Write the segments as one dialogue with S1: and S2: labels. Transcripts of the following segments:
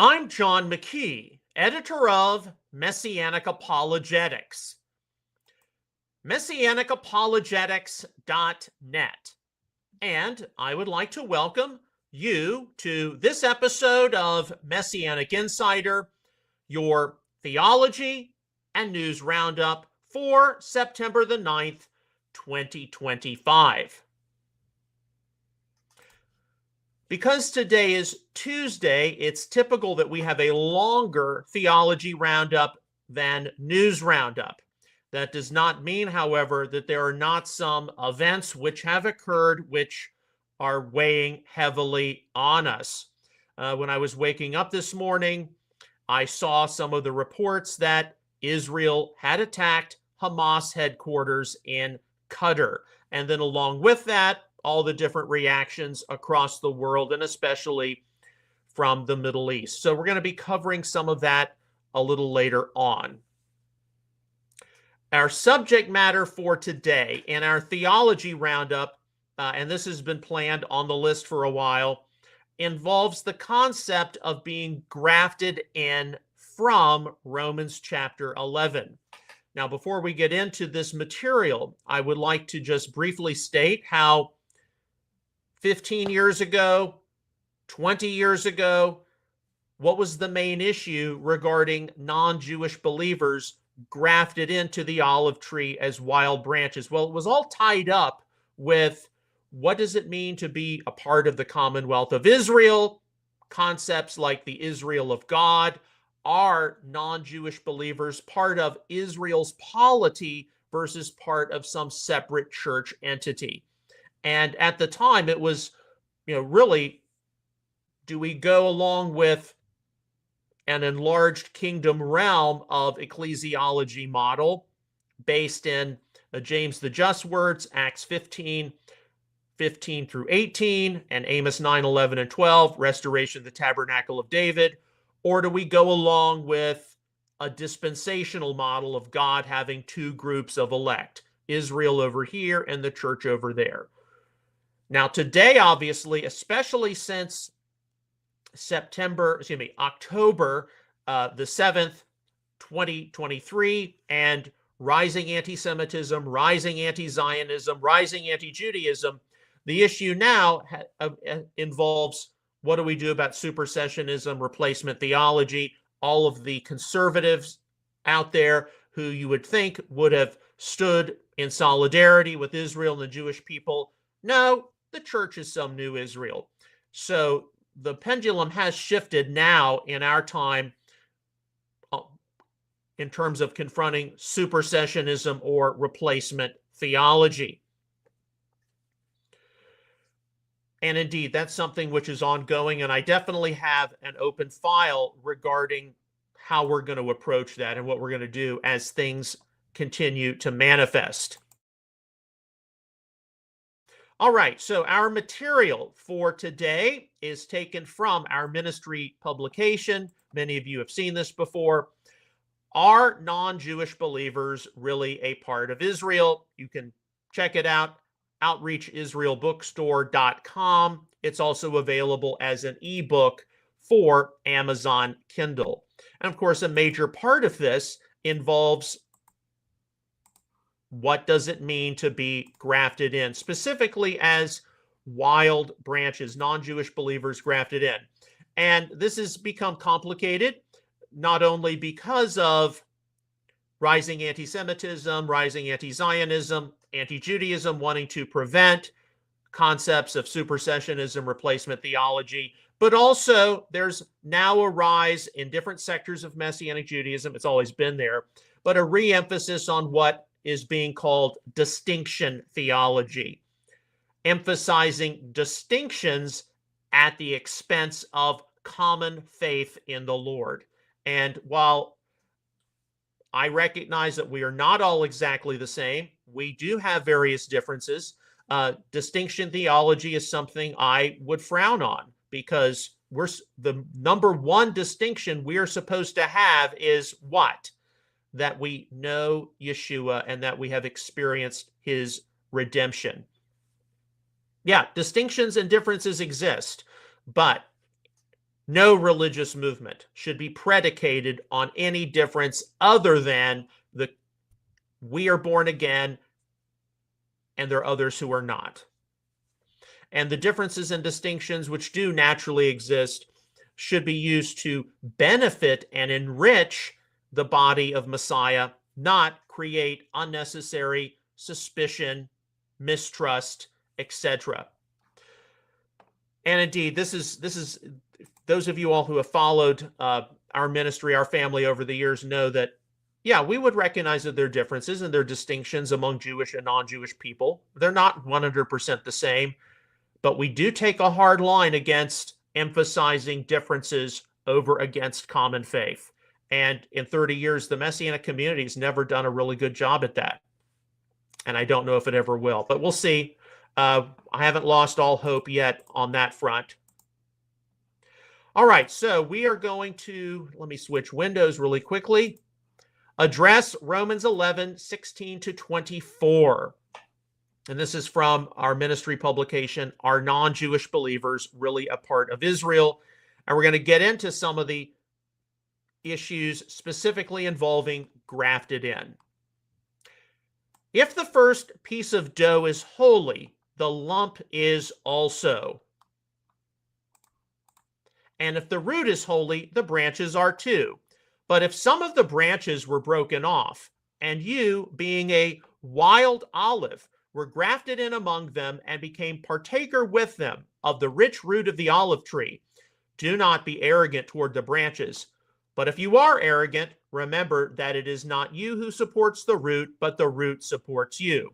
S1: I'm John McKee, editor of Messianic Apologetics. MessianicApologetics.net. And I would like to welcome you to this episode of Messianic Insider, your theology and news roundup for September the 9th, 2025. Because today is Tuesday, it's typical that we have a longer theology roundup than news roundup. That does not mean, however, that there are not some events which have occurred which are weighing heavily on us. When I was waking up this morning, I saw some of the reports that Israel had attacked Hamas headquarters in Qatar. And then along with that, all the different reactions across the world, and especially from the Middle East. So we're going to be covering some of that a little later on. Our subject matter for today in our theology roundup, and this has been planned on the list for a while, involves the concept of being grafted in from Romans chapter 11. Now, before we get into this material, I would like to just briefly state how 15 years ago, 20 years ago, what was the main issue regarding non-Jewish believers grafted into the olive tree as wild branches? Well, it was all tied up with what does it mean to be a part of the Commonwealth of Israel, concepts like the Israel of God. Are non-Jewish believers part of Israel's polity versus part of some separate church entity? And at the time, it was, really, do we go along with an enlarged kingdom realm of ecclesiology model based in James the Just words, Acts 15 through 18, and Amos 9, 11, and 12, restoration of the tabernacle of David? Or do we go along with a dispensational model of God having two groups of elect, Israel over here and the church over there? Now, today, obviously, especially since October the 7th, 2023, and rising anti-Semitism, rising anti-Zionism, rising anti-Judaism, the issue now involves what do we do about supersessionism, replacement theology, all of the conservatives out there who you would think would have stood in solidarity with Israel and the Jewish people. No, the church is some new Israel. So the pendulum has shifted now in our time in terms of confronting supersessionism or replacement theology. And indeed, that's something which is ongoing, and I definitely have an open file regarding how we're going to approach that and what we're going to do as things continue to manifest. All right, so our material for today is taken from our ministry publication. Many of you have seen this before. Are non-Jewish believers really a part of Israel? You can check it out, outreachisraelbookstore.com. It's also available as an ebook for Amazon Kindle. And of course, a major part of this involves what does it mean to be grafted in, specifically as wild branches, non-Jewish believers grafted in. And this has become complicated, not only because of rising anti-Semitism, rising anti-Zionism, anti-Judaism wanting to prevent concepts of supersessionism, replacement theology, but also there's now a rise in different sectors of Messianic Judaism. It's always been there, but a re-emphasis on what is being called distinction theology, emphasizing distinctions at the expense of common faith in the Lord. And while I recognize that we are not all exactly the same, we do have various differences. Distinction theology is something I would frown on, because the number one distinction we are supposed to have is what? That we know Yeshua and that we have experienced his redemption. Yeah, distinctions and differences exist, but No religious movement should be predicated on any difference other than the we are born again and there are others who are not. And the differences and distinctions which do naturally exist should be used to benefit and enrich the body of Messiah, not create unnecessary suspicion, mistrust, etc. And indeed, this is those of you all who have followed our ministry, our family over the years know that, yeah, we would recognize that there are differences and there are distinctions among Jewish and non-Jewish people. They're not 100% the same, but we do take a hard line against emphasizing differences over against common faith. And in 30 years, the Messianic community has never done a really good job at that. And I don't know if it ever will, but we'll see. I haven't lost all hope yet on that front. All right, so we are going to, let me switch windows really quickly, address Romans 11, 16 to 24. And this is from our ministry publication, Are Non-Jewish Believers Really a Part of Israel? And we're going to get into some of the issues specifically involving grafted in. If the first piece of dough is holy, the lump is also. And if the root is holy, the branches are too. But if some of the branches were broken off, and you, being a wild olive, were grafted in among them and became partaker with them of the rich root of the olive tree, do not be arrogant toward the branches. But if you are arrogant, remember that it is not you who supports the root, but the root supports you.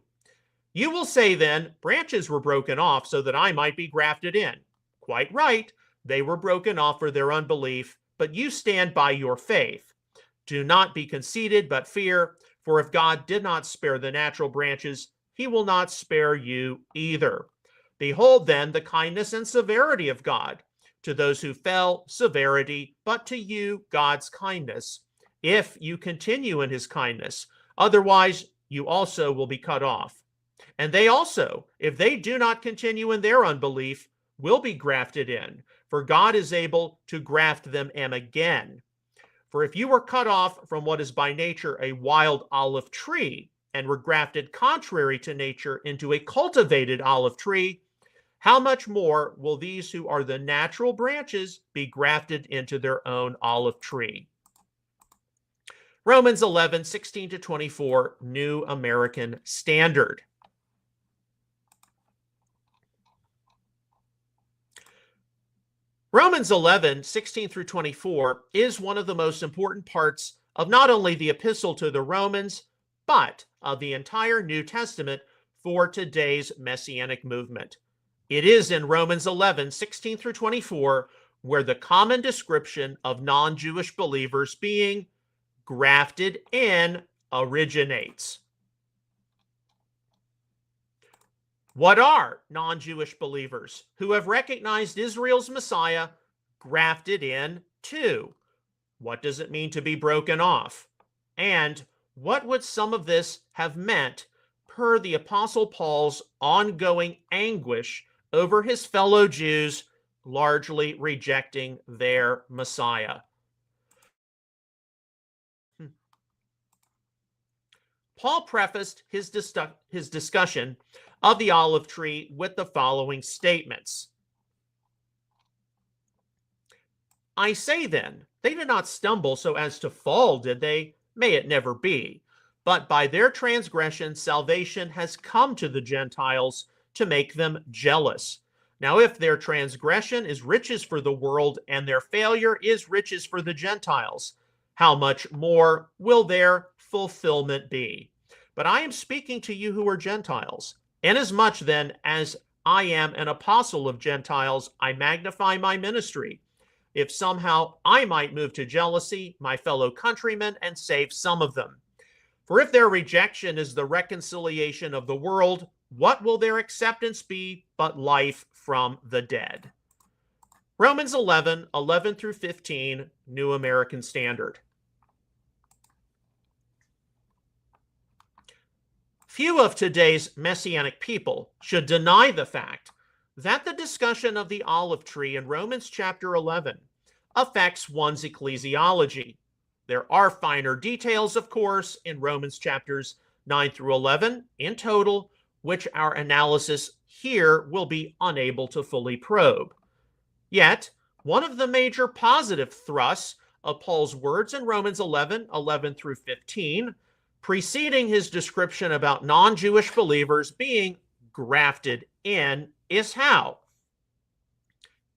S1: You will say then, branches were broken off so that I might be grafted in. Quite right, they were broken off for their unbelief, but you stand by your faith. Do not be conceited, but fear, for if God did not spare the natural branches, he will not spare you either. Behold then the kindness and severity of God. To those who fell, severity, but to you, God's kindness, if you continue in his kindness. Otherwise, you also will be cut off. And they also, if they do not continue in their unbelief, will be grafted in, for God is able to graft them in again. For if you were cut off from what is by nature a wild olive tree, and were grafted contrary to nature into a cultivated olive tree, how much more will these who are the natural branches be grafted into their own olive tree? Romans 11, 16 to 24, New American Standard. Romans 11, 16 through 24 is one of the most important parts of not only the epistle to the Romans, but of the entire New Testament for today's Messianic movement. It is in Romans 11, 16 through 24, where the common description of non-Jewish believers being grafted in originates. What are non-Jewish believers who have recognized Israel's Messiah grafted in to? What does it mean to be broken off? And what would some of this have meant per the Apostle Paul's ongoing anguish over his fellow Jews largely rejecting their Messiah? Paul prefaced his discussion of the olive tree with the following statements. I say then, they did not stumble so as to fall, did they? May it never be. But by their transgression, salvation has come to the Gentiles to make them jealous. Now, if their transgression is riches for the world and their failure is riches for the Gentiles, how much more will their fulfillment be? But I am speaking to you who are Gentiles. Inasmuch then as I am an apostle of Gentiles, I magnify my ministry, if somehow I might move to jealousy my fellow countrymen and save some of them. For if their rejection is the reconciliation of the world, what will their acceptance be but life from the dead? Romans 11, 11 through 15, New American Standard. Few of today's Messianic people should deny the fact that the discussion of the olive tree in Romans chapter 11 affects one's ecclesiology. There are finer details, of course, in Romans chapters 9 through 11 in total, which our analysis here will be unable to fully probe. Yet, one of the major positive thrusts of Paul's words in Romans 11 through 15, preceding his description about non-Jewish believers being grafted in, is how?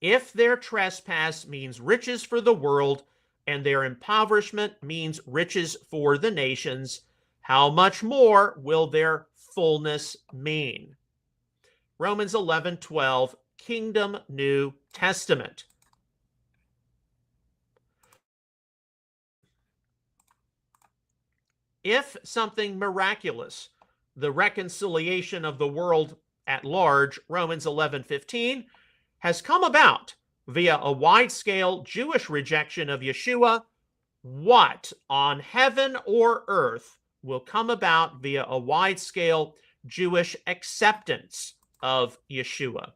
S1: If their trespass means riches for the world, and their impoverishment means riches for the nations, how much more will their fullness mean? Romans 11:12, Kingdom New Testament. If something miraculous, the reconciliation of the world at large, Romans 11:15, has come about via a wide-scale Jewish rejection of Yeshua, what on heaven or earth will come about via a wide-scale Jewish acceptance of Yeshua?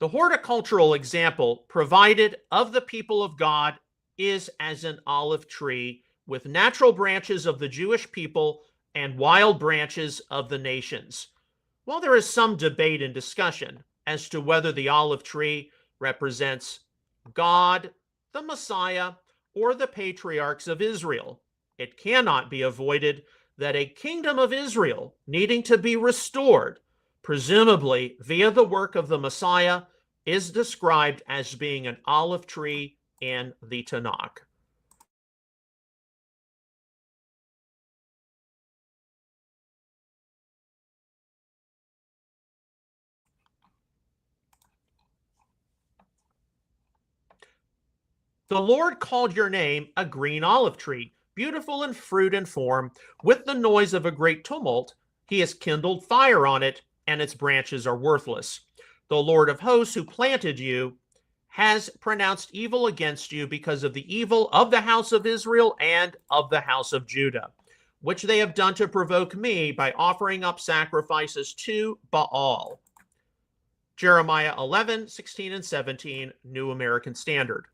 S1: The horticultural example provided of the people of God is as an olive tree with natural branches of the Jewish people and wild branches of the nations. While there is some debate and discussion as to whether the olive tree represents God, the Messiah, or the patriarchs of Israel, it cannot be avoided that a kingdom of Israel needing to be restored, presumably via the work of the Messiah, is described as being an olive tree in the Tanakh. The Lord called your name a green olive tree, beautiful in fruit and form. With the noise of a great tumult, he has kindled fire on it, and its branches are worthless. The Lord of hosts, who planted you, has pronounced evil against you because of the evil of the house of Israel and of the house of Judah, which they have done to provoke me by offering up sacrifices to Baal. Jeremiah 11:16 and 17, New American Standard.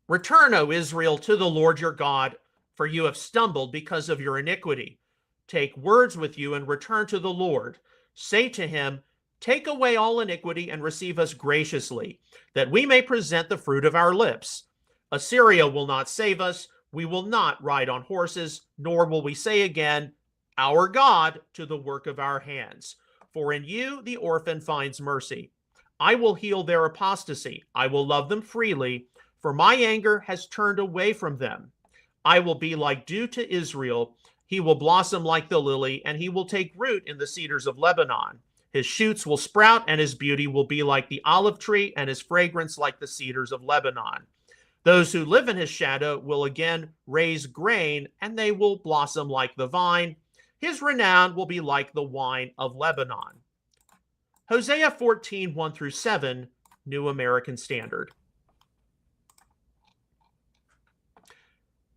S1: Return, O Israel, to the Lord your God, for you have stumbled because of your iniquity. Take words with you and return to the Lord. Say to him, take away all iniquity and receive us graciously, that we may present the fruit of our lips. Assyria will not save us. We will not ride on horses, nor will we say again, our God, to the work of our hands. For in you the orphan finds mercy. I will heal their apostasy. I will love them freely, for my anger has turned away from them. I will be like dew to Israel. He will blossom like the lily, and he will take root in the cedars of Lebanon. His shoots will sprout, and his beauty will be like the olive tree, and his fragrance like the cedars of Lebanon. Those who live in his shadow will again raise grain, and they will blossom like the vine. His renown will be like the wine of Lebanon. Hosea 14:1 through 7, New American Standard.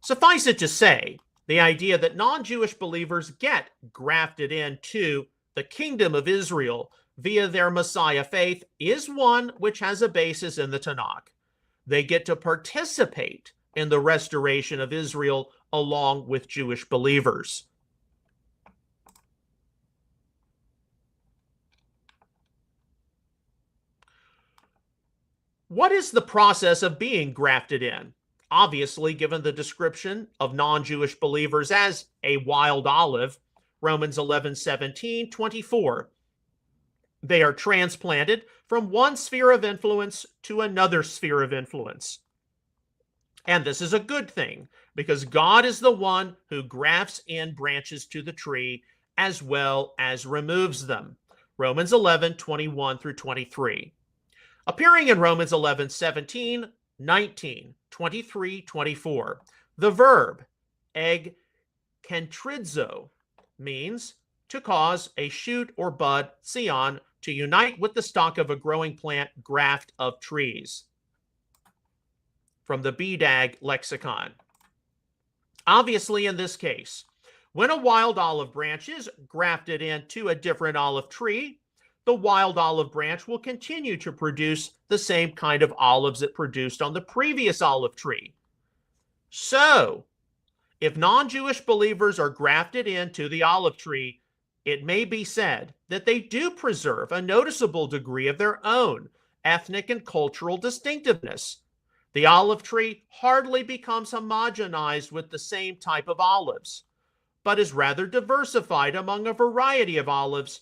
S1: Suffice it to say, the idea that non-Jewish believers get grafted into the kingdom of Israel via their Messiah faith is one which has a basis in the Tanakh. They get to participate in the restoration of Israel along with Jewish believers. What is the process of being grafted in? Obviously, given the description of non-Jewish believers as a wild olive, Romans 11:17, 24. They are transplanted from one sphere of influence to another sphere of influence. And this is a good thing, because God is the one who grafts in branches to the tree as well as removes them. Romans 11:21 through 23. Appearing in Romans 11:17, 19, 23, 24. The verb kentridzo means to cause a shoot or bud, sion, to unite with the stalk of a growing plant, graft of trees. From the BDAG lexicon. Obviously, in this case, when a wild olive branch is grafted into a different olive tree, the wild olive branch will continue to produce the same kind of olives it produced on the previous olive tree. So, if non-Jewish believers are grafted into the olive tree, it may be said that they do preserve a noticeable degree of their own ethnic and cultural distinctiveness. The olive tree hardly becomes homogenized with the same type of olives, but is rather diversified among a variety of olives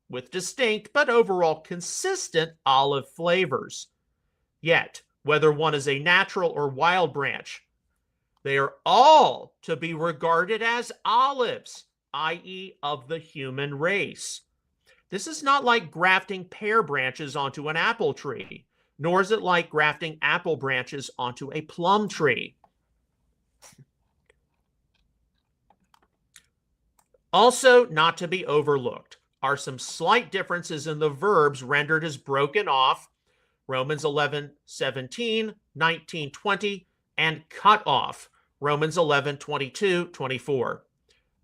S1: with distinct but overall consistent olive flavors. Yet, whether one is a natural or wild branch, they are all to be regarded as olives, i.e., of the human race. This is not like grafting pear branches onto an apple tree, nor is it like grafting apple branches onto a plum tree. Also, not to be overlooked are some slight differences in the verbs rendered as broken off, Romans 11:17, 19:20, and cut off, Romans 11:22, 24.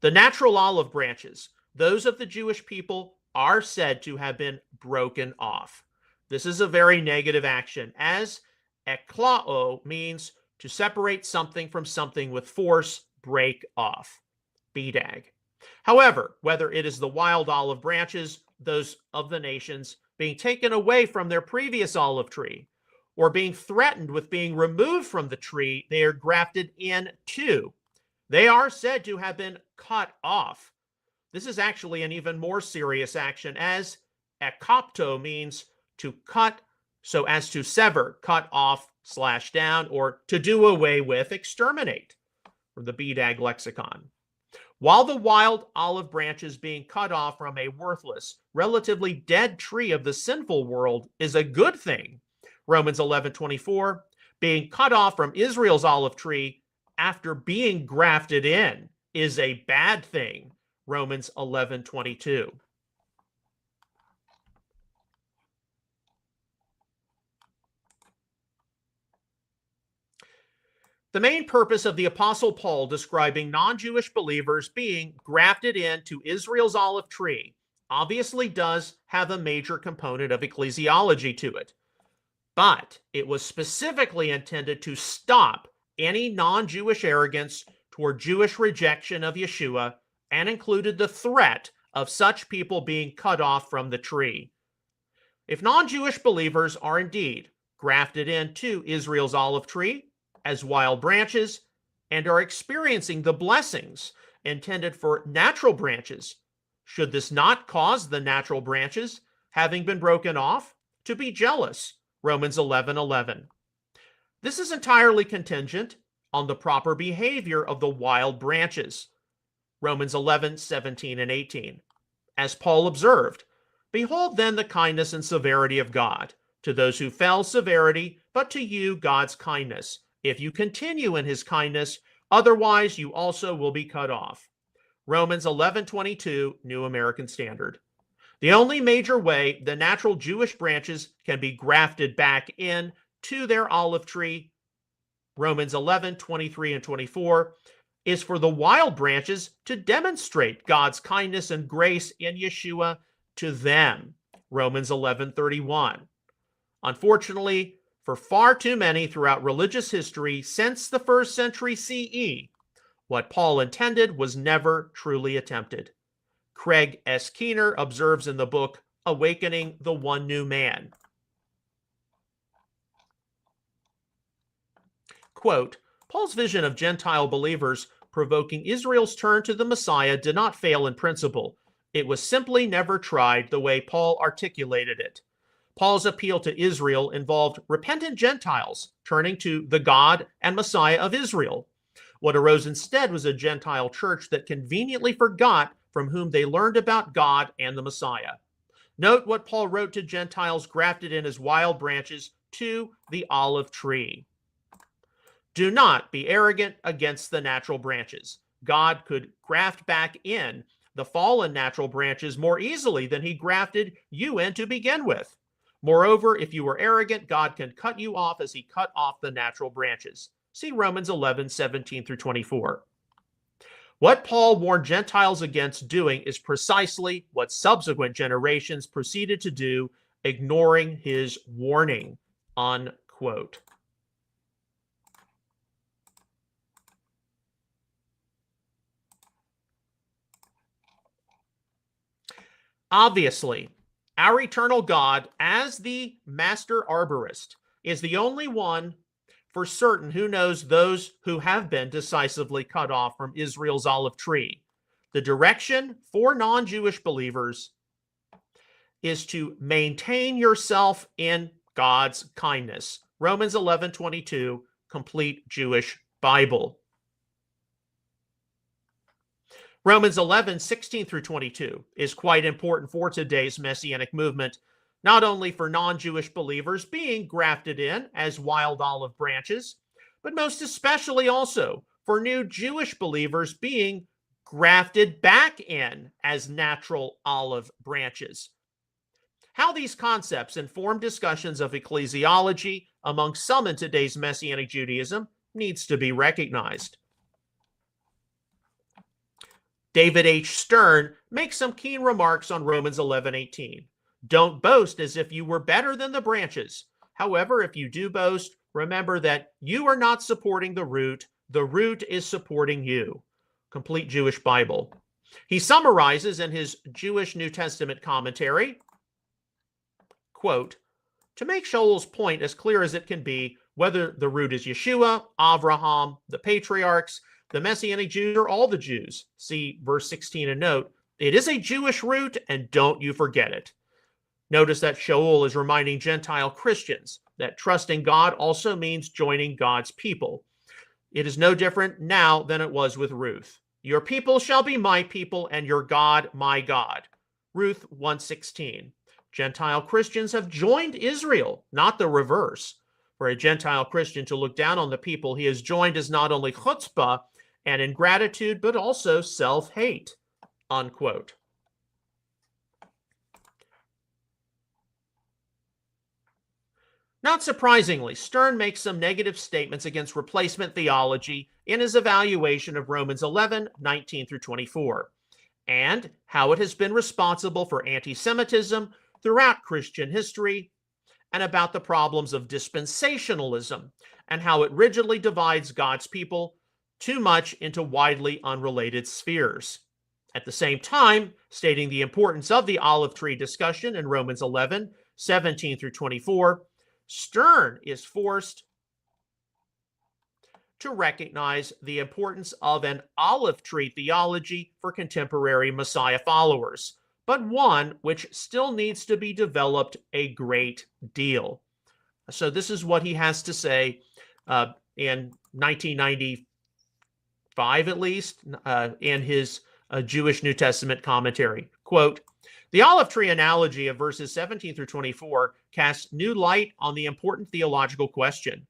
S1: The natural olive branches, those of the Jewish people, are said to have been broken off. This is a very negative action, as eklao means to separate something from something with force, break off, bidag. However, whether it is the wild olive branches, those of the nations, being taken away from their previous olive tree, or being threatened with being removed from the tree they are grafted into, they are said to have been cut off. This is actually an even more serious action, as ekopto means to cut so as to sever, cut off, slash down, or to do away with, exterminate, from the BDAG lexicon. While the wild olive branches being cut off from a worthless, relatively dead tree of the sinful world is a good thing, Romans 11:24, being cut off from Israel's olive tree after being grafted in is a bad thing, Romans 11:22. The main purpose of the Apostle Paul describing non-Jewish believers being grafted into Israel's olive tree obviously does have a major component of ecclesiology to it, but it was specifically intended to stop any non-Jewish arrogance toward Jewish rejection of Yeshua, and included the threat of such people being cut off from the tree. If non-Jewish believers are indeed grafted into Israel's olive tree as wild branches and are experiencing the blessings intended for natural branches, should this not cause the natural branches, having been broken off, to be jealous? Romans 11:11. This is entirely contingent on the proper behavior of the wild branches. Romans 11:17 and 18. As Paul observed, behold then the kindness and severity of God. To those who fell, severity, but to you God's kindness. If you continue in his kindness, otherwise you also will be cut off. Romans 11:22, New American Standard. The only major way the natural Jewish branches can be grafted back in to their olive tree, Romans 11:23 and 24, is for the wild branches to demonstrate God's kindness and grace in Yeshua to them, Romans 11:31. Unfortunately, for far too many throughout religious history since the 1st century CE, what Paul intended was never truly attempted. Craig S. Keener observes in the book Awakening the One New Man. Quote, Paul's vision of Gentile believers provoking Israel's turn to the Messiah did not fail in principle. It was simply never tried the way Paul articulated it. Paul's appeal to Israel involved repentant Gentiles turning to the God and Messiah of Israel. What arose instead was a Gentile church that conveniently forgot from whom they learned about God and the Messiah. Note what Paul wrote to Gentiles grafted in as wild branches to the olive tree. Do not be arrogant against the natural branches. God could graft back in the fallen natural branches more easily than he grafted you in to begin with. Moreover, if you are arrogant, God can cut you off as he cut off the natural branches. See Romans 11:17 through 24. What Paul warned Gentiles against doing is precisely what subsequent generations proceeded to do, ignoring his warning, unquote. Obviously, our eternal God, as the master arborist, is the only one for certain who knows those who have been decisively cut off from Israel's olive tree. The direction for non-Jewish believers is to maintain yourself in God's kindness. Romans 11:22, complete Jewish Bible. Romans 11:16 through 22 is quite important for today's Messianic movement, not only for non-Jewish believers being grafted in as wild olive branches, but most especially also for new Jewish believers being grafted back in as natural olive branches. How these concepts inform discussions of ecclesiology among some in today's Messianic Judaism needs to be recognized. David H. Stern makes some keen remarks on Romans 11:18. Don't boast as if you were better than the branches. However, if you do boast, remember that you are not supporting the root is supporting you. Complete Jewish Bible. He summarizes in his Jewish New Testament commentary, quote, to make Shaul's point as clear as it can be, whether the root is Yeshua, Avraham, the patriarchs, the Messianic Jews, or all the Jews. See verse 16 and note, it is a Jewish root, and don't you forget it. Notice that Shaul is reminding Gentile Christians that trusting God also means joining God's people. It is no different now than it was with Ruth. Your people shall be my people, and your God my God. Ruth 1:16. Gentile Christians have joined Israel, not the reverse. For a Gentile Christian to look down on the people he has joined is not only chutzpah and ingratitude, but also self-hate, unquote. Not surprisingly, Stern makes some negative statements against replacement theology in his evaluation of Romans 11:19 through 24, and how it has been responsible for anti-Semitism throughout Christian history, and about the problems of dispensationalism, and how it rigidly divides God's people too much into widely unrelated spheres. At the same time, stating the importance of the olive tree discussion in Romans 11:17 through 24, Stern is forced to recognize the importance of an olive tree theology for contemporary Messiah followers, but one which still needs to be developed a great deal. So this is what he has to say in 1995, at least, in his Jewish New Testament commentary. Quote, the olive tree analogy of verses 17 through 24 casts new light on the important theological question.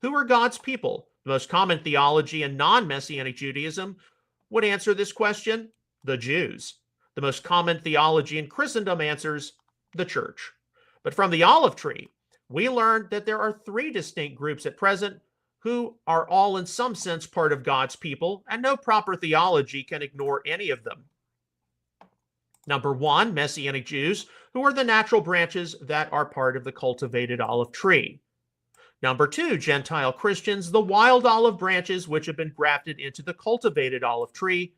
S1: Who are God's people? The most common theology in non-Messianic Judaism would answer this question, the Jews. The most common theology in Christendom answers, the church. But from the olive tree, we learned that there are three distinct groups at present who are all in some sense part of God's people, and no proper theology can ignore any of them. Number one, Messianic Jews, who are the natural branches that are part of the cultivated olive tree. Number two, Gentile Christians, the wild olive branches which have been grafted into the cultivated olive tree.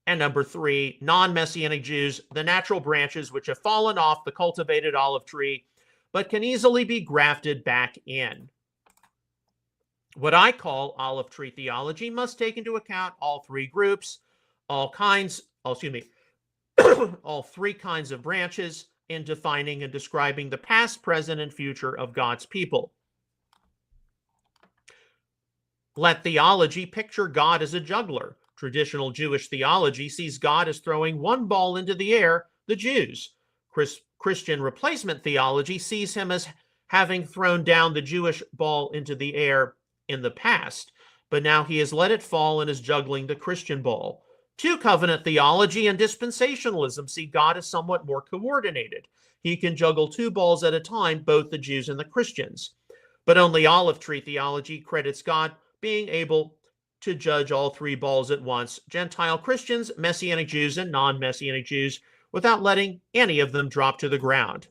S1: And number three, non-Messianic Jews, the natural branches which have fallen off the cultivated olive tree, but can easily be grafted back in. What I call olive tree theology must take into account all three groups, all three kinds of branches in defining and describing the past, present, and future of God's people. Let theology picture God as a juggler. Traditional Jewish theology sees God as throwing one ball into the air, the Jews. Christian replacement theology sees him as having thrown down the Jewish ball into the air in the past, but now he has let it fall and is juggling the Christian ball. Two covenant theology and dispensationalism see God as somewhat more coordinated. He can juggle two balls at a time, both the Jews and the Christians. But only olive tree theology credits God being able to judge all three balls at once, Gentile Christians, Messianic Jews, and non-Messianic Jews, without letting any of them drop to the ground.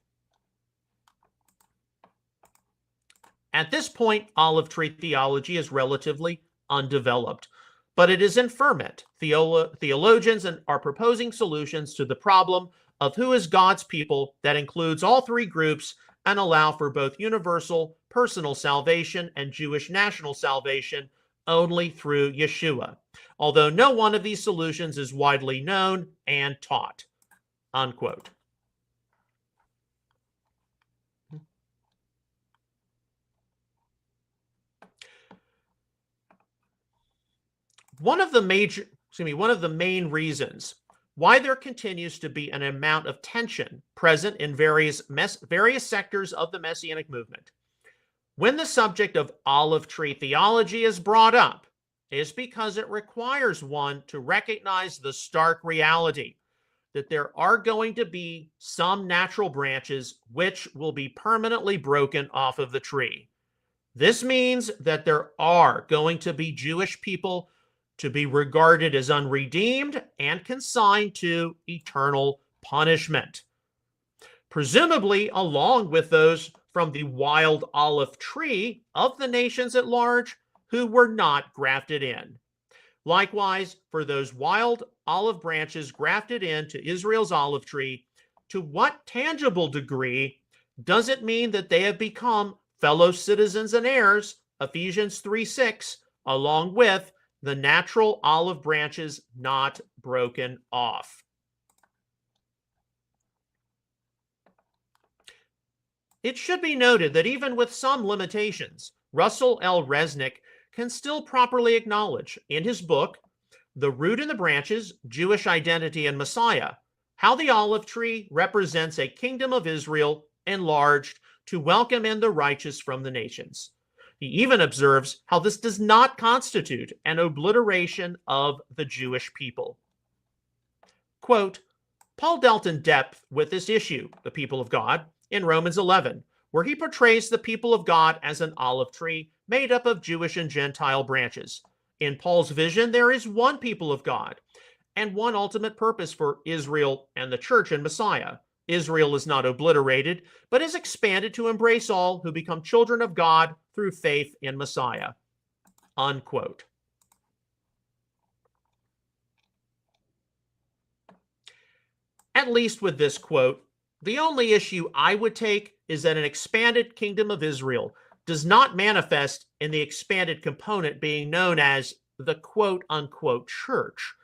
S1: At this point, olive tree theology is relatively undeveloped, but it is in ferment. Theologians are proposing solutions to the problem of who is God's people that includes all three groups and allow for both universal personal salvation and Jewish national salvation only through Yeshua, although no one of these solutions is widely known and taught, unquote. One of the main reasons why there continues to be an amount of tension present in various sectors of the Messianic movement when the subject of olive tree theology is brought up is because it requires one to recognize the stark reality that there are going to be some natural branches which will be permanently broken off of the tree. This means that there are going to be Jewish people to be regarded as unredeemed and consigned to eternal punishment, presumably along with those from the wild olive tree of the nations at large who were not grafted in. Likewise, for those wild olive branches grafted into Israel's olive tree, to what tangible degree does it mean that they have become fellow citizens and heirs, Ephesians 3:6, along with the natural olive branches not broken off? It should be noted that even with some limitations, Russell L. Resnick can still properly acknowledge in his book, The Root and the Branches, Jewish Identity and Messiah, how the olive tree represents a kingdom of Israel enlarged to welcome in the righteous from the nations. He even observes how this does not constitute an obliteration of the Jewish people. Quote, Paul dealt in depth with this issue, the people of God, in Romans 11, where he portrays the people of God as an olive tree made up of Jewish and Gentile branches. In Paul's vision, there is one people of God and one ultimate purpose for Israel and the church and Messiah. Israel is not obliterated, but is expanded to embrace all who become children of God through faith in Messiah. Unquote. At least with this quote, the only issue I would take is that an expanded kingdom of Israel does not manifest in the expanded component being known as the quote-unquote church.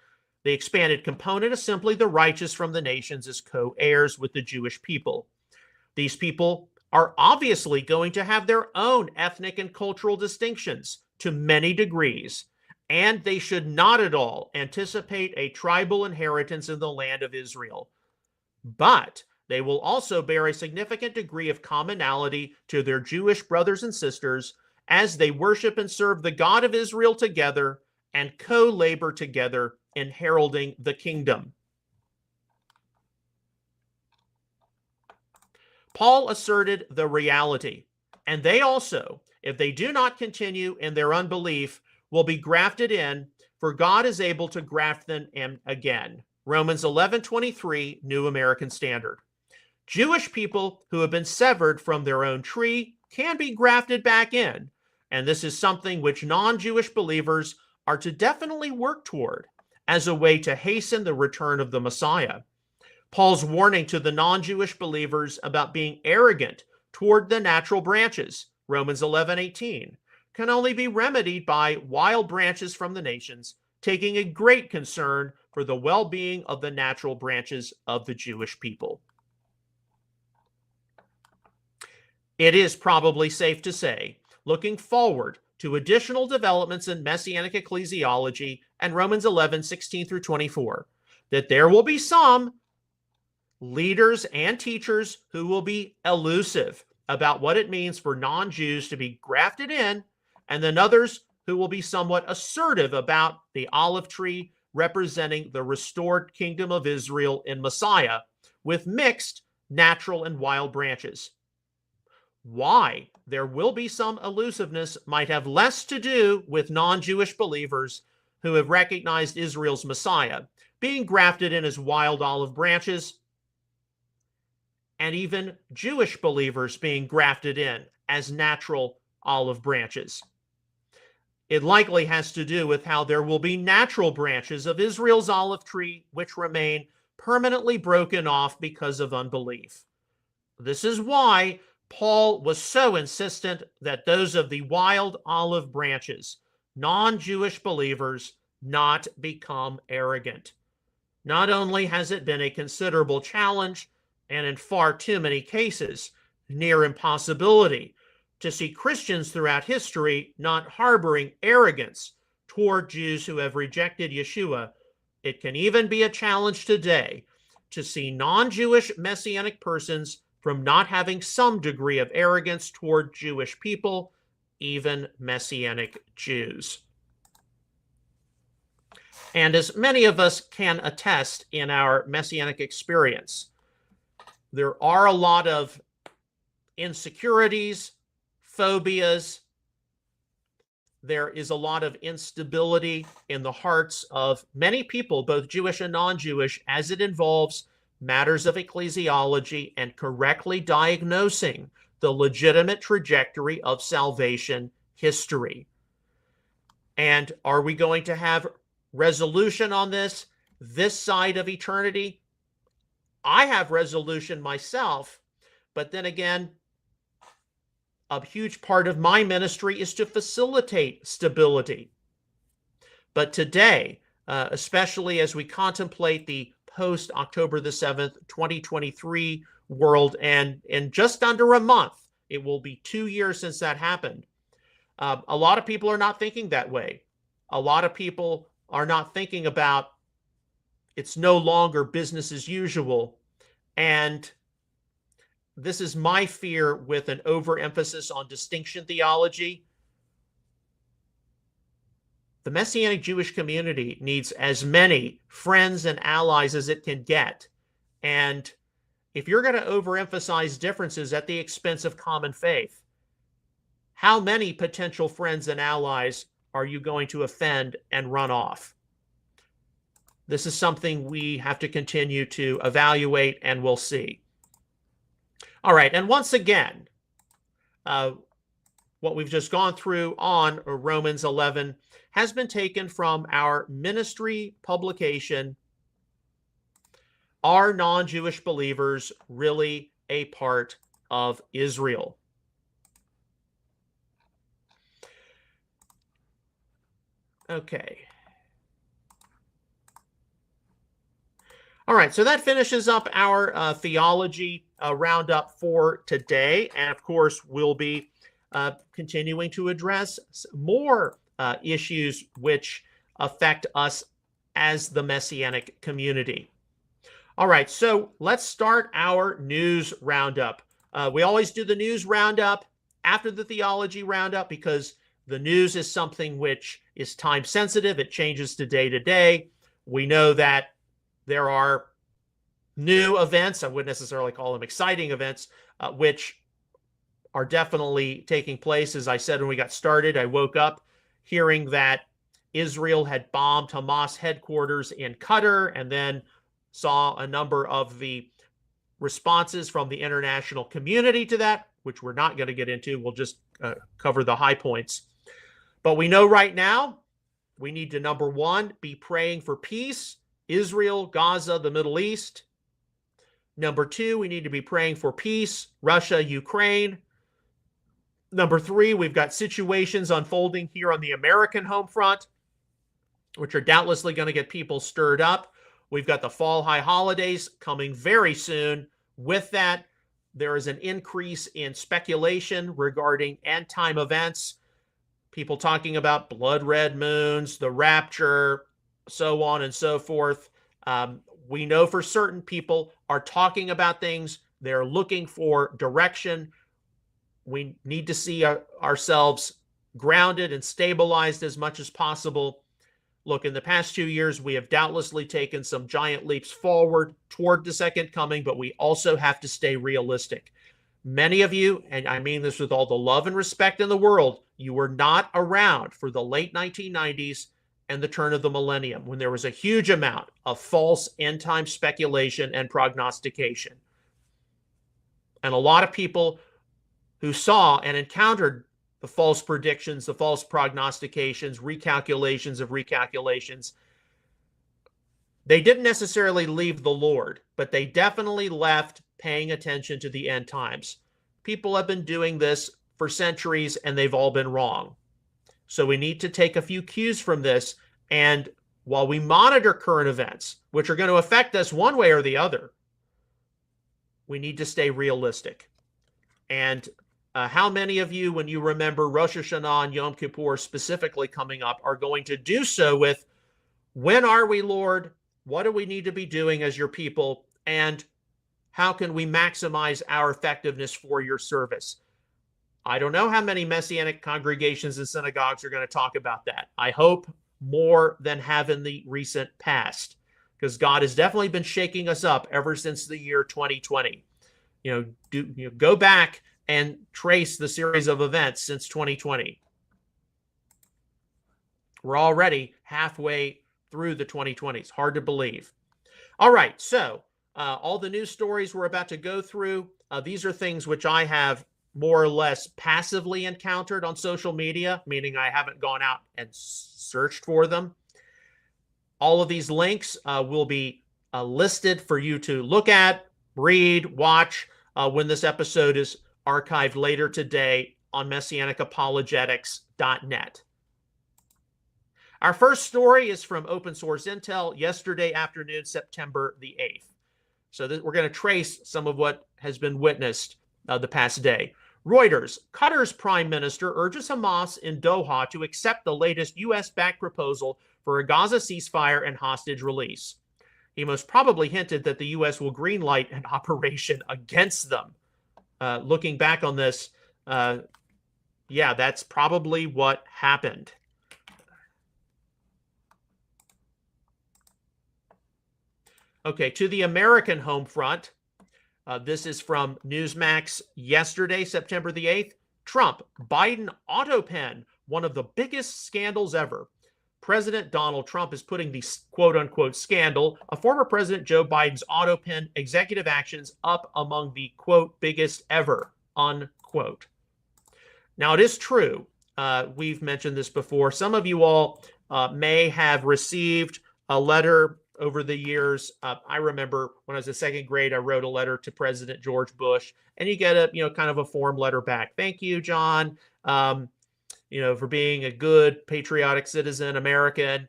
S1: The expanded component is simply the righteous from the nations as co-heirs with the Jewish people. These people are obviously going to have their own ethnic and cultural distinctions to many degrees, and they should not at all anticipate a tribal inheritance in the land of Israel. But they will also bear a significant degree of commonality to their Jewish brothers and sisters as they worship and serve the God of Israel together and co-labor together in heralding the kingdom. Paul asserted the reality, and they also, if they do not continue in their unbelief, will be grafted in, for God is able to graft them in again. Romans 11:23, New American Standard. Jewish people who have been severed from their own tree can be grafted back in, and this is something which non-Jewish believers are to definitely work toward as a way to hasten the return of the Messiah. Paul's warning to the non-Jewish believers about being arrogant toward the natural branches, Romans 11:18, can only be remedied by wild branches from the nations taking a great concern for the well-being of the natural branches of the Jewish people. It is probably safe to say, looking forward to additional developments in Messianic ecclesiology and Romans 11:16 through 24, that there will be some leaders and teachers who will be elusive about what it means for non-Jews to be grafted in, and then others who will be somewhat assertive about the olive tree representing the restored kingdom of Israel in Messiah, with mixed natural and wild branches. why there will be some elusiveness might have less to do with non-Jewish believers who have recognized Israel's Messiah being grafted in as wild olive branches, and even Jewish believers being grafted in as natural olive branches. It likely has to do with how there will be natural branches of Israel's olive tree which remain permanently broken off because of unbelief. This is why Paul was so insistent that those of the wild olive branches, non-Jewish believers, not become arrogant. Not only has it been a considerable challenge, and in far too many cases, near impossibility, to see Christians throughout history not harboring arrogance toward Jews who have rejected Yeshua, it can even be a challenge today to see non-Jewish Messianic persons from not having some degree of arrogance toward Jewish people, even Messianic Jews. And as many of us can attest in our Messianic experience, there are a lot of insecurities, phobias. There is a lot of instability in the hearts of many people, both Jewish and non-Jewish, as it involves matters of ecclesiology and correctly diagnosing the legitimate trajectory of salvation history. And are we going to have resolution on this side of eternity? I have resolution myself, but then again, a huge part of my ministry is to facilitate stability. But today, especially as we contemplate the post-October the 7th, 2023 world, and in just under a month, it will be 2 years since that happened. A lot of people are not thinking that way. A lot of people are not thinking about it's no longer business as usual. And this is my fear with an overemphasis on distinction theology. The Messianic Jewish community needs as many friends and allies as it can get. And if you're going to overemphasize differences at the expense of common faith, how many potential friends and allies are you going to offend and run off? This is something we have to continue to evaluate, and we'll see. All right, and once again, what we've just gone through on Romans 11 has been taken from our ministry publication, Are Non-Jewish Believers Really a Part of Israel? Okay. All right, so that finishes up our theology roundup for today. And of course, we'll be continuing to address more issues which affect us as the Messianic community. All right, so let's start our news roundup. We always do the news roundup after the theology roundup because the news is something which is time sensitive. It changes to day. We know that there are new events, I wouldn't necessarily call them exciting events, which are definitely taking place. As I said when we got started, I woke up hearing that Israel had bombed Hamas headquarters in Qatar, and then saw a number of the responses from the international community to that, which we're not going to get into. We'll just cover the high points. But we know right now we need to, number one, be praying for peace, Israel, Gaza, the Middle East. Number two, we need to be praying for peace, Russia, Ukraine. Number three, we've got situations unfolding here on the American home front, which are doubtlessly going to get people stirred up. We've got the fall high holidays coming very soon. With that, there is an increase in speculation regarding end-time events. People talking about blood red moons, the rapture, so on and so forth. We know for certain people are talking about things. They're looking for direction. We need to see ourselves grounded and stabilized as much as possible. Look, in the past 2 years, we have doubtlessly taken some giant leaps forward toward the second coming, but we also have to stay realistic. Many of you, and I mean this with all the love and respect in the world, you were not around for the late 1990s and the turn of the millennium, when there was a huge amount of false end-time speculation and prognostication. And a lot of people who saw and encountered the false predictions, the false prognostications, recalculations of recalculations, they didn't necessarily leave the Lord, but they definitely left paying attention to the end times. People have been doing this for centuries and they've all been wrong. So we need to take a few cues from this. And while we monitor current events, which are going to affect us one way or the other, we need to stay realistic. And how many of you, when you remember Rosh Hashanah and Yom Kippur specifically coming up, are going to do so with, when are we, Lord? What do we need to be doing as your people? And how can we maximize our effectiveness for your service? I don't know how many Messianic congregations and synagogues are going to talk about that. I hope more than have in the recent past, because God has definitely been shaking us up ever since the year 2020. Go back and trace the series of events since 2020. We're already halfway through the 2020s. Hard to believe. All right, so all the news stories we're about to go through, these are things which I have more or less passively encountered on social media, meaning I haven't gone out and searched for them. All of these links will be listed for you to look at, read, watch when this episode is archived later today on MessianicApologetics.net. Our first story is from Open Source Intel, yesterday afternoon, September the 8th. So we're going to trace some of what has been witnessed the past day. Reuters, Qatar's prime minister urges Hamas in Doha to accept the latest U.S.-backed proposal for a Gaza ceasefire and hostage release. He most probably hinted that the U.S. will greenlight an operation against them. Looking back on this, yeah, that's probably what happened. Okay, to the American home front. This is from Newsmax yesterday, September the 8th. Trump, Biden auto pen, one of the biggest scandals ever. President Donald Trump is putting the quote-unquote scandal of former President Joe Biden's auto pen executive actions up among the, quote, biggest ever, unquote. Now, it is true. We've mentioned this before. Some of you all may have received a letter over the years. I remember when I was in second grade, I wrote a letter to President George Bush, and you get a, kind of a form letter back. Thank you, John, for being a good, patriotic citizen, American.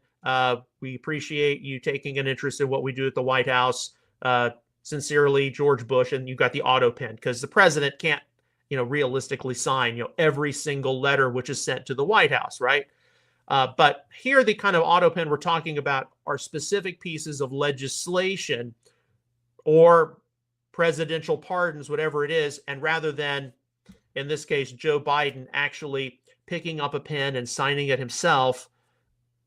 S1: We appreciate you taking an interest in what we do at the White House. Sincerely, George Bush. And you got the auto pen, because the president can't, realistically sign, every single letter which is sent to the White House, right? But here, the kind of auto pen we're talking about are specific pieces of legislation or presidential pardons, whatever it is. And rather than, in this case, Joe Biden actually picking up a pen and signing it himself,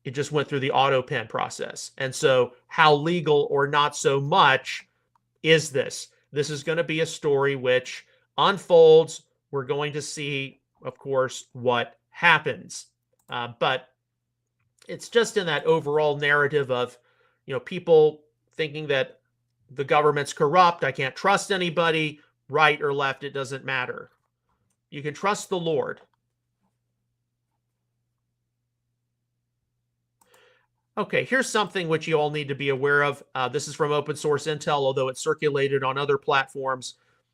S1: it just went through the auto pen process. And so how legal or not so much is this? This is going to be a story which unfolds. We're going to see, of course, what happens. But it's just in that overall narrative of, people thinking that the government's corrupt. I can't trust anybody, right or left. It doesn't matter. You can trust the Lord. Okay, here's something which you all need to be aware of. This is from Open Source Intel, although it's circulated on other platforms.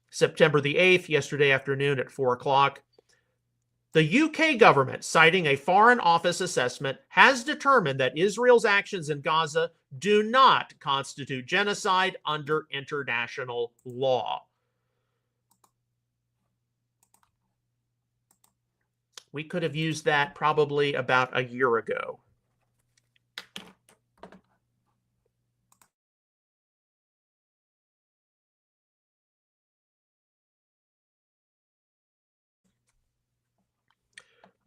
S1: September the 8th, yesterday afternoon at 4 o'clock. The UK government, citing a Foreign Office assessment, has determined that Israel's actions in Gaza do not constitute genocide under international law. We could have used that probably about a year ago.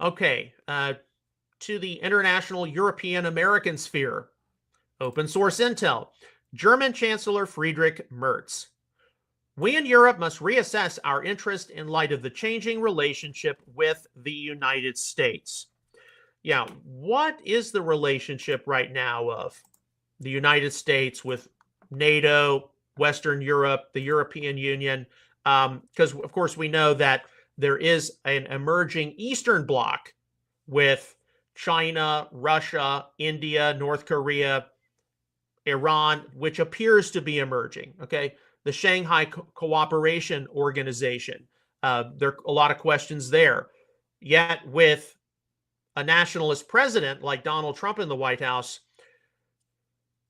S1: Okay, to the international European American sphere. Open Source Intel. German Chancellor Friedrich Merz. We in Europe must reassess our interest in light of the changing relationship with the United States. Yeah, what is the relationship right now of the United States with NATO, Western Europe, the European Union? Because, of course, we know that there is an emerging Eastern Bloc with China, Russia, India, North Korea, Iran, which appears to be emerging. Okay, the Shanghai Cooperation Organization. There are a lot of questions there. Yet, with a nationalist president like Donald Trump in the White House,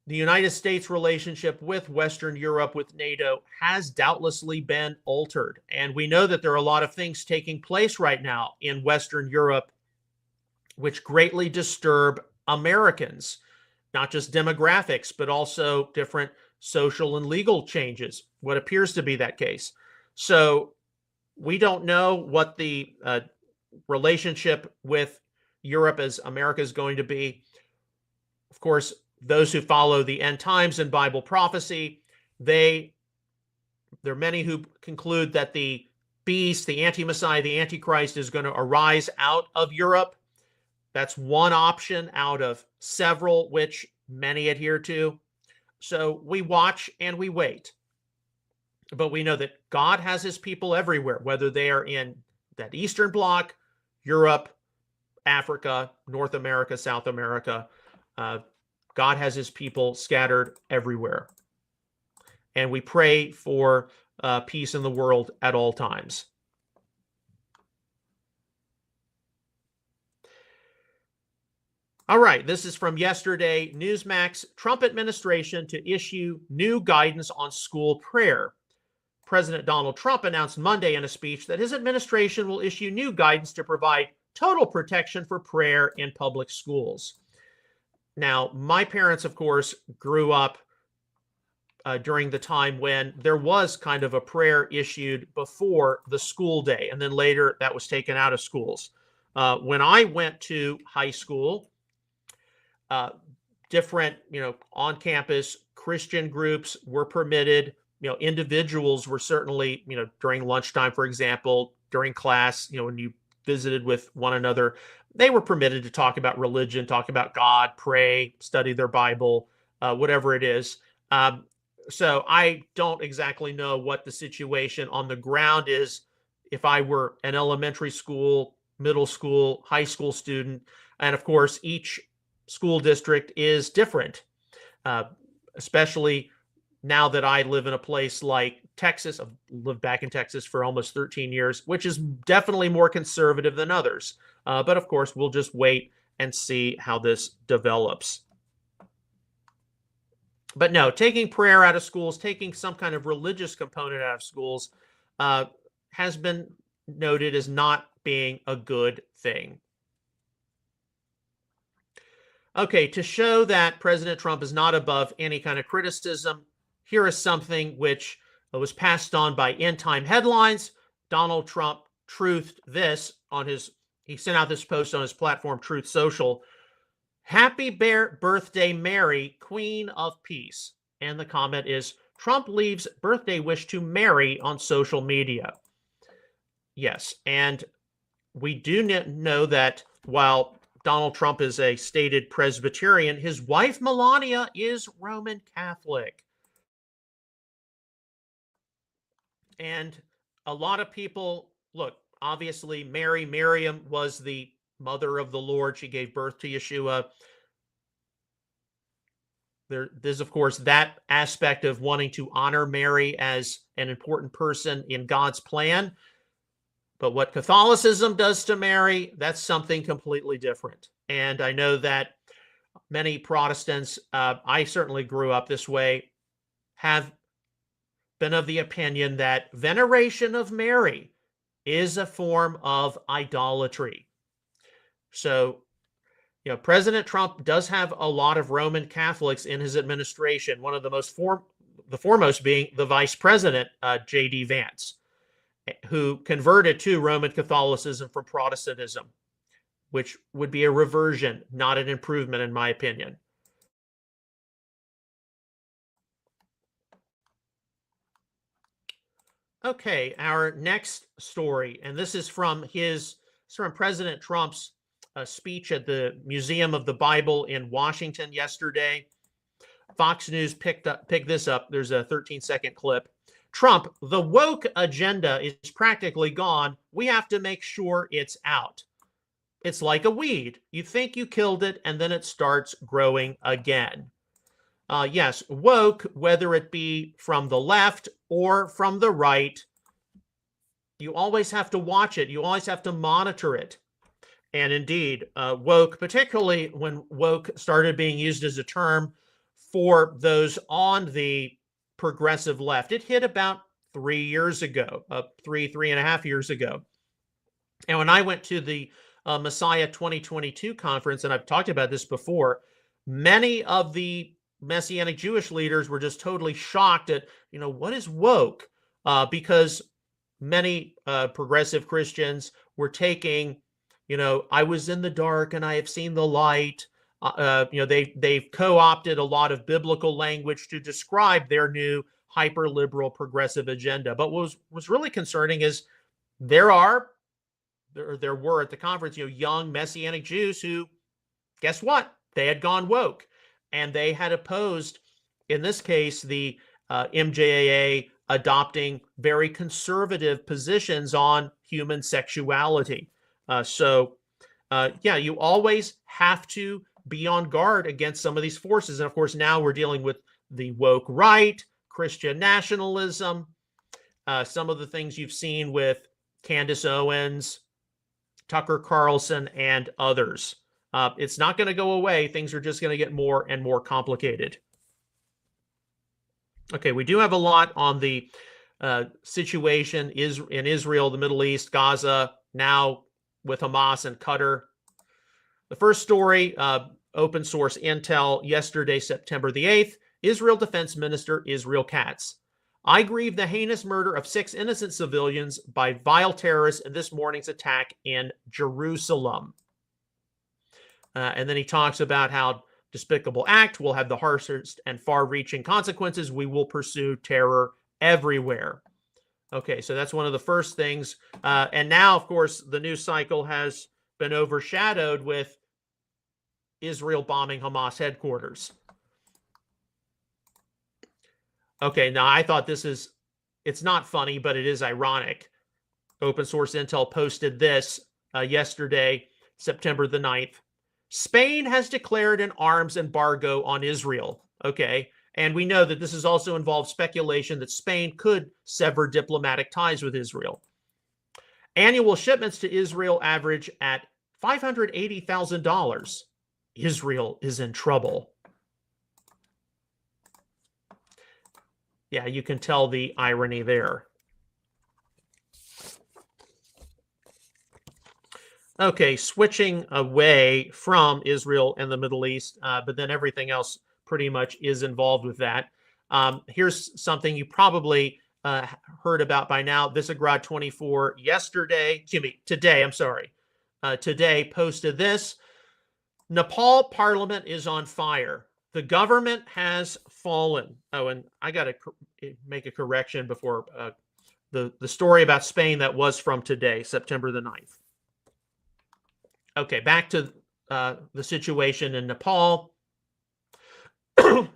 S1: the United States' relationship with Western Europe, with NATO, has doubtlessly been altered. And we know that there are a lot of things taking place right now in Western Europe which greatly disturb Americans, not just demographics, but also different social and legal changes, what appears to be that case. So we don't know what the relationship with Europe as America is going to be. Of course, those who follow the end times and Bible prophecy, there are many who conclude that the beast, the anti-Messiah, the Antichrist is going to arise out of Europe. That's one option out of several which many adhere to. So we watch and we wait. But we know that God has his people everywhere, whether they are in that Eastern Bloc, Europe, Africa, North America, South America. God has his people scattered everywhere. And we pray for peace in the world at all times. All right, this is from yesterday, Newsmax. Trump administration to issue new guidance on school prayer. President Donald Trump announced Monday in a speech that his administration will issue new guidance to provide total protection for prayer in public schools. Now, my parents, of course, grew up during the time when there was kind of a prayer issued before the school day, and then later that was taken out of schools. When I went to high school, different, on-campus Christian groups were permitted. Individuals were certainly, during lunchtime, for example, during class, when you visited with one another, they were permitted to talk about religion, talk about God, pray, study their Bible, whatever it is. So I don't exactly know what the situation on the ground is if I were an elementary school, middle school, high school student. And of course, each school district is different, especially now that I live in a place like Texas. I've lived back in Texas for almost 13 years, which is definitely more conservative than others. But of course, we'll just wait and see how this develops. But no, taking prayer out of schools, taking some kind of religious component out of schools has been noted as not being a good thing. Okay, to show that President Trump is not above any kind of criticism, here is something which was passed on by End Time Headlines. Donald Trump truthed this on he sent out this post on his platform, Truth Social. Happy birthday, Mary, Queen of Peace. And the comment is, Trump leaves birthday wish to Mary on social media. Yes, and we do know that while Donald Trump is a stated Presbyterian, his wife Melania is Roman Catholic. And a lot of people, look, obviously Miriam was the mother of the Lord. She gave birth to Yeshua. There's, of course, that aspect of wanting to honor Mary as an important person in God's plan. But what Catholicism does to Mary, that's something completely different. And I know that many Protestants, I certainly grew up this way, have been of the opinion that veneration of Mary is a form of idolatry. So, President Trump does have a lot of Roman Catholics in his administration, one of the foremost being the Vice President, J.D. Vance, who converted to Roman Catholicism from Protestantism, which would be a reversion, not an improvement, in my opinion. Okay, our next story, and this is from President Trump's speech at the Museum of the Bible in Washington yesterday. Fox News picked this up. There's a 13-second clip. Trump, the woke agenda is practically gone. We have to make sure it's out. It's like a weed. You think you killed it, and then it starts growing again. Yes, woke, whether it be from the left or from the right, you always have to watch it. You always have to monitor it. And indeed, woke, particularly when woke started being used as a term for those on the progressive left, it hit about 3 years ago, 3.5 years ago. And when I went to the Messiah 2022 conference, and I've talked about this before, many of the Messianic Jewish leaders were just totally shocked at, what is woke? Because many progressive Christians were taking, I was in the dark and I have seen the light. They've co-opted a lot of biblical language to describe their new hyper-liberal progressive agenda. But what was really concerning is there were at the conference, young Messianic Jews who, guess what? They had gone woke, and they had opposed, in this case, the MJAA adopting very conservative positions on human sexuality. You always have to be on guard against some of these forces. And of course, now we're dealing with the woke right, Christian nationalism, some of the things you've seen with Candace Owens, Tucker Carlson, and others. It's not going to go away. Things are just going to get more and more complicated. Okay, we do have a lot on the situation in Israel, the Middle East, Gaza, now with Hamas and Qatar. The first story, open source intel yesterday, September the 8th, Israel Defense Minister Israel Katz. I grieve the heinous murder of 6 innocent civilians by vile terrorists in this morning's attack in Jerusalem. And then he talks about how despicable act will have the harshest and far-reaching consequences. We will pursue terror everywhere. Okay, so that's one of the first things. And now, of course, the news cycle has been overshadowed with Israel bombing Hamas headquarters. Okay, now I thought it's not funny, but it is ironic. Open source intel posted this yesterday, September the 9th. Spain has declared an arms embargo on Israel. Okay, and we know that this has also involved speculation that Spain could sever diplomatic ties with Israel. Annual shipments to Israel average at $580,000. Israel is in trouble. Yeah, you can tell the irony there. Okay, switching away from Israel and the Middle East, but then everything else pretty much is involved with that. Here's something you probably heard about by now. Visegrad 24 today posted this. Nepal parliament is on fire. The government has fallen. Oh, and I got to make a correction before the story about Spain that was from today, September the 9th. Okay, back to the situation in Nepal. The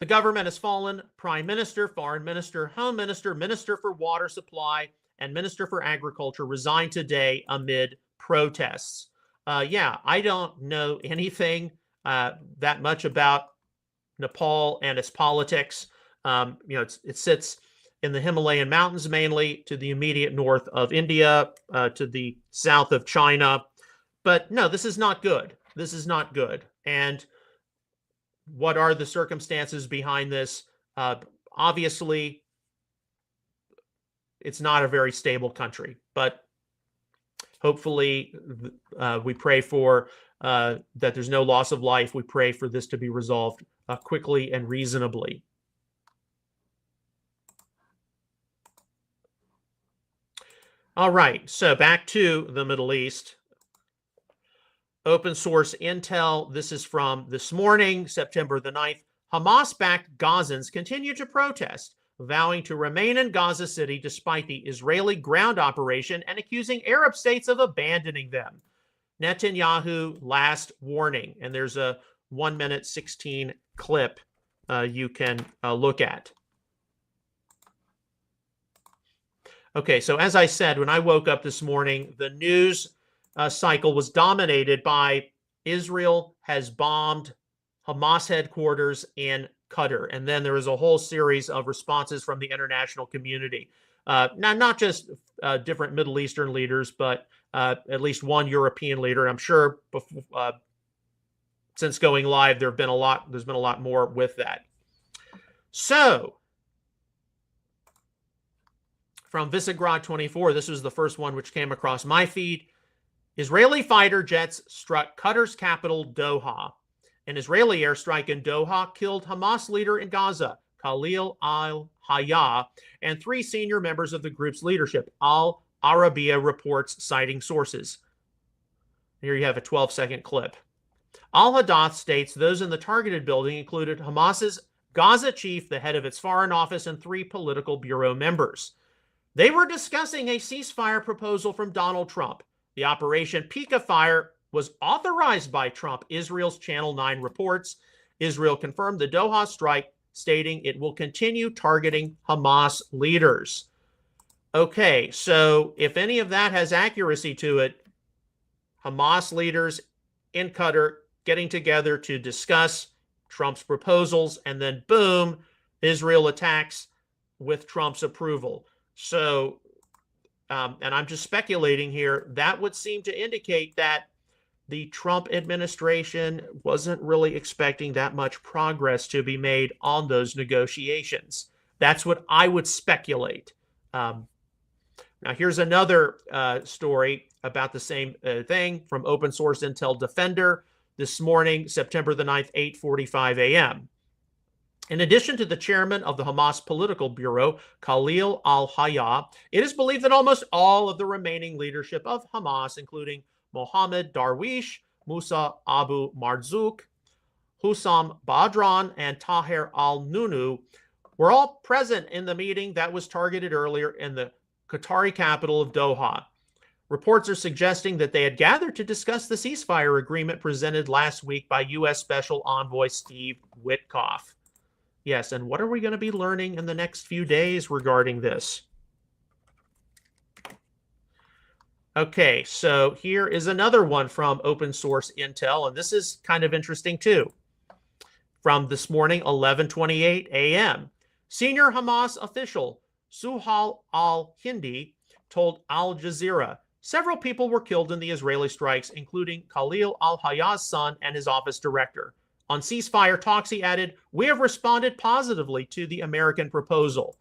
S1: government has fallen. Prime Minister, Foreign Minister, Home Minister, Minister for Water Supply, and Minister for Agriculture resigned today amid protests. I don't know anything that much about Nepal and its politics. It sits in the Himalayan mountains, mainly to the immediate north of India, to the south of China. But no, this is not good. This is not good. And what are the circumstances behind this? Obviously, it's not a very stable country, but hopefully we pray for that there's no loss of life. We pray for this to be resolved quickly and reasonably. All right, so back to the Middle East. Open source intel. This is from this morning, September the 9th. Hamas-backed Gazans continue to protest. vowing to remain in Gaza City despite the Israeli ground operation and accusing Arab states of abandoning them. Netanyahu last warning. And there's a 1 minute 16 clip you can look at. Okay, so as I said, when I woke up this morning, the news cycle was dominated by Israel has bombed Hamas headquarters in Qatar. And then there was a whole series of responses from the international community. Not just different Middle Eastern leaders, but at least one European leader. I'm sure before, since going live, there's been a lot more with that. So, from Visegrad 24, this was the first one which came across my feed. Israeli fighter jets struck Qatar's capital, Doha. An Israeli airstrike in Doha killed Hamas leader in Gaza, Khalil al-Hayya, and 3 senior members of the group's leadership, Al Arabiya reports citing sources. Here you have a 12-second clip. Al-Hadath states those in the targeted building included Hamas's Gaza chief, the head of its foreign office, and 3 political bureau members. They were discussing a ceasefire proposal from Donald Trump. The Operation Pika Fire was authorized by Trump, Israel's Channel 9 reports. Israel confirmed the Doha strike, stating it will continue targeting Hamas leaders. Okay, so if any of that has accuracy to it, Hamas leaders in Qatar getting together to discuss Trump's proposals, and then boom, Israel attacks with Trump's approval. So, and I'm just speculating here, that would seem to indicate that the Trump administration wasn't really expecting that much progress to be made on those negotiations. That's what I would speculate. Now, here's another story about the same thing from Open Source Intel Defender this morning, September the 9th, 8:45 a.m. In addition to the chairman of the Hamas Political Bureau, Khalil al-Hayya, it is believed that almost all of the remaining leadership of Hamas, including Mohammed Darwish, Musa Abu Marzouk, Hussam Badran, and Taher al-Nunu, were all present in the meeting that was targeted earlier in the Qatari capital of Doha. Reports are suggesting that they had gathered to discuss the ceasefire agreement presented last week by U.S. Special Envoy Steve Witkoff. Yes, and what are we going to be learning in the next few days regarding this? Okay, so here is another one from Open Source Intel, and this is kind of interesting too. From this morning, 11:28 a.m. Senior Hamas official Suhal al-Hindi told Al Jazeera several people were killed in the Israeli strikes, including Khalil al-Hayya's son and his office director. On ceasefire talks, he added, "We have responded positively to the American proposal."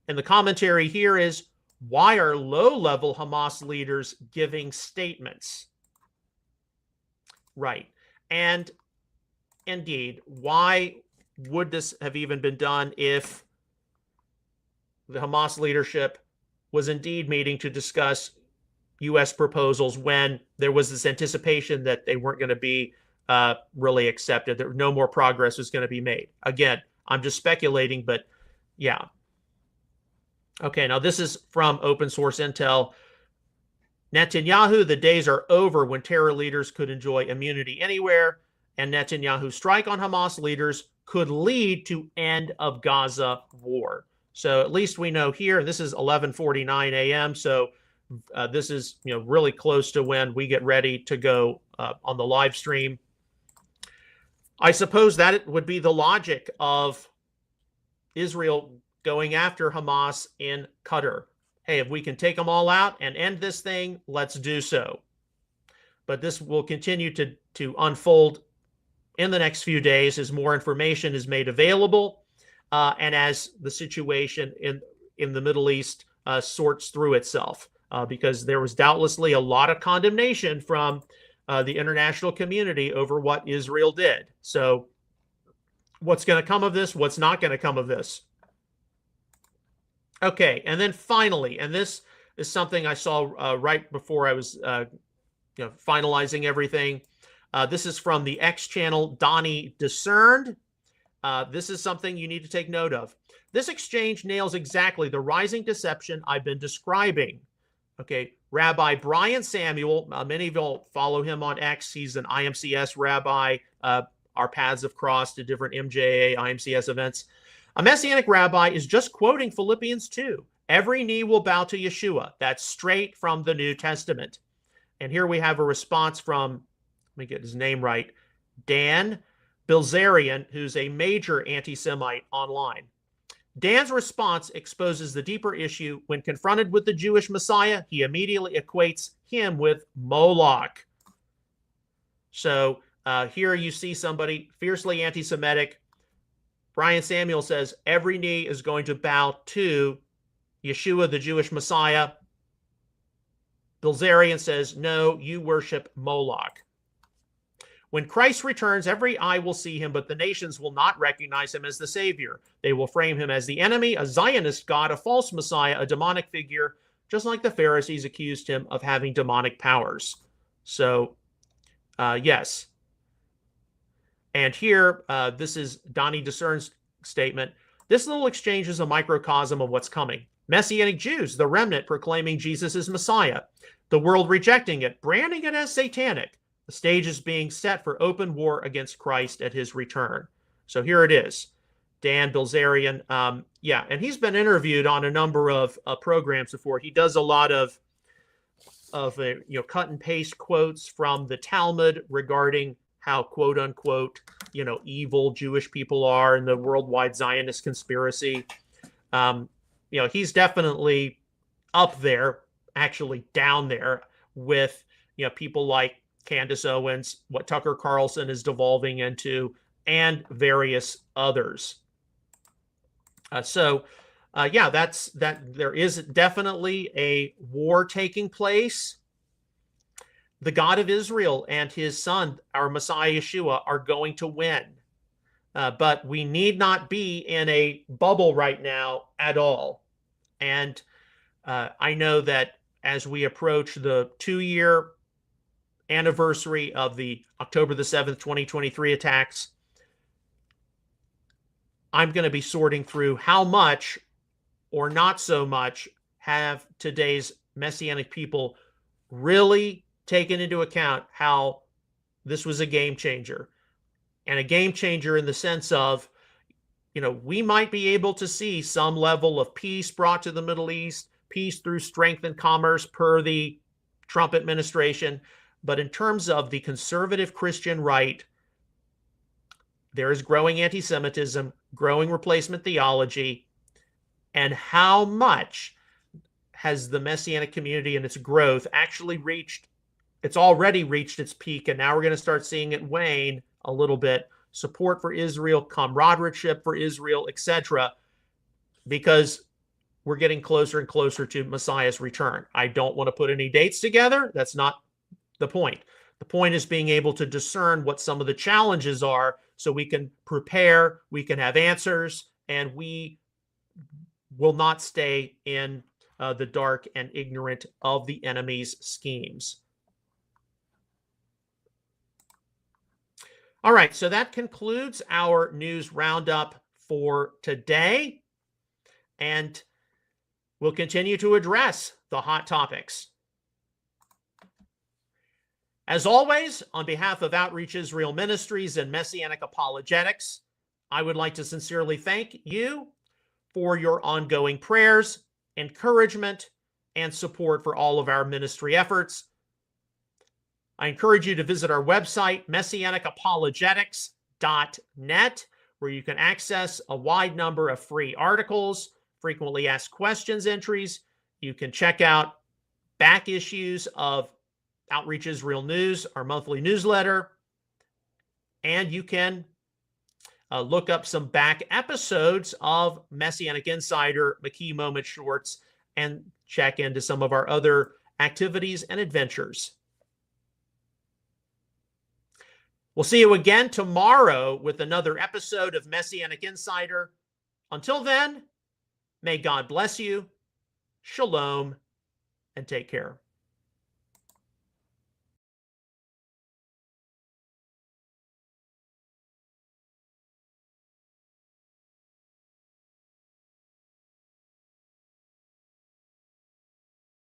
S1: And the commentary here is, why are low-level Hamas leaders giving statements? Right. And indeed, why would this have even been done if the Hamas leadership was indeed meeting to discuss U.S. proposals when there was this anticipation that they weren't going to be really accepted, that no more progress was going to be made? Again, I'm just speculating, but yeah. Okay, now this is from Open Source Intel. Netanyahu, the days are over when terror leaders could enjoy immunity anywhere, and Netanyahu's strike on Hamas leaders could lead to end of Gaza war. So at least we know here, this is 11:49 a.m., so this is really close to when we get ready to go on the live stream. I suppose that it would be the logic of Israel going after Hamas in Qatar. Hey, if we can take them all out and end this thing, let's do so. But this will continue to unfold in the next few days as more information is made available and as the situation in the Middle East sorts through itself. Because there was doubtlessly a lot of condemnation from the international community over what Israel did. So what's going to come of this? What's not going to come of this? Okay, and then finally, and this is something I saw right before I was finalizing everything. This is from the X channel, Donnie Discerned. This is something you need to take note of. This exchange nails exactly the rising deception I've been describing. Okay, Rabbi Brian Samuel, many of you will follow him on X. He's an IMCS rabbi. Our paths have crossed at different MJA, IMCS events. A Messianic rabbi is just quoting Philippians 2. Every knee will bow to Yeshua. That's straight from the New Testament. And here we have a response from, let me get his name right, Dan Bilzerian, who's a major anti-Semite online. Dan's response exposes the deeper issue. When confronted with the Jewish Messiah, he immediately equates him with Moloch. So here you see somebody fiercely anti-Semitic. Brian Samuel says every knee is going to bow to Yeshua, the Jewish Messiah. Bilzerian says, no, you worship Moloch. When Christ returns, every eye will see him, but the nations will not recognize him as the Savior. They will frame him as the enemy, a Zionist god, a false Messiah, a demonic figure, just like the Pharisees accused him of having demonic powers. So, yes. And here, this is Donnie Discern's statement. This little exchange is a microcosm of what's coming. Messianic Jews, the remnant, proclaiming Jesus as Messiah. The world rejecting it, branding it as satanic. The stage is being set for open war against Christ at his return. So here it is. Dan Bilzerian. Yeah, and he's been interviewed on a number of programs before. He does a lot of cut and paste quotes from the Talmud regarding how, quote unquote, evil Jewish people are in the worldwide Zionist conspiracy. He's definitely up there, actually down there with people like Candace Owens, what Tucker Carlson is devolving into, and various others. There is definitely a war taking place. The God of Israel and his son, our Messiah Yeshua, are going to win. But we need not be in a bubble right now at all. And I know that as we approach the 2-year anniversary of the October the 7th, 2023 attacks, I'm going to be sorting through how much or not so much have today's Messianic people really taken into account how this was a game changer. And a game changer in the sense of, we might be able to see some level of peace brought to the Middle East, peace through strength and commerce per the Trump administration. But in terms of the conservative Christian right, there is growing anti-Semitism, growing replacement theology, and how much has the Messianic community and its growth actually reached? It's already reached its peak, and now we're going to start seeing it wane a little bit. Support for Israel, comradeship for Israel, etc., because we're getting closer and closer to Messiah's return. I don't want to put any dates together. That's not the point. The point is being able to discern what some of the challenges are so we can prepare, we can have answers, and we will not stay in the dark and ignorant of the enemy's schemes. All right, so that concludes our news roundup for today, and we'll continue to address the hot topics. As always, on behalf of Outreach Israel Ministries and Messianic Apologetics, I would like to sincerely thank you for your ongoing prayers, encouragement, and support for all of our ministry efforts. I encourage you to visit our website, messianicapologetics.net, where you can access a wide number of free articles, frequently asked questions entries. You can check out back issues of Outreach Israel News, our monthly newsletter, and you can look up some back episodes of Messianic Insider, McKee Moment Shorts, and check into some of our other activities and adventures. We'll see you again tomorrow with another episode of Messianic Insider. Until then, may God bless you, shalom, and take care.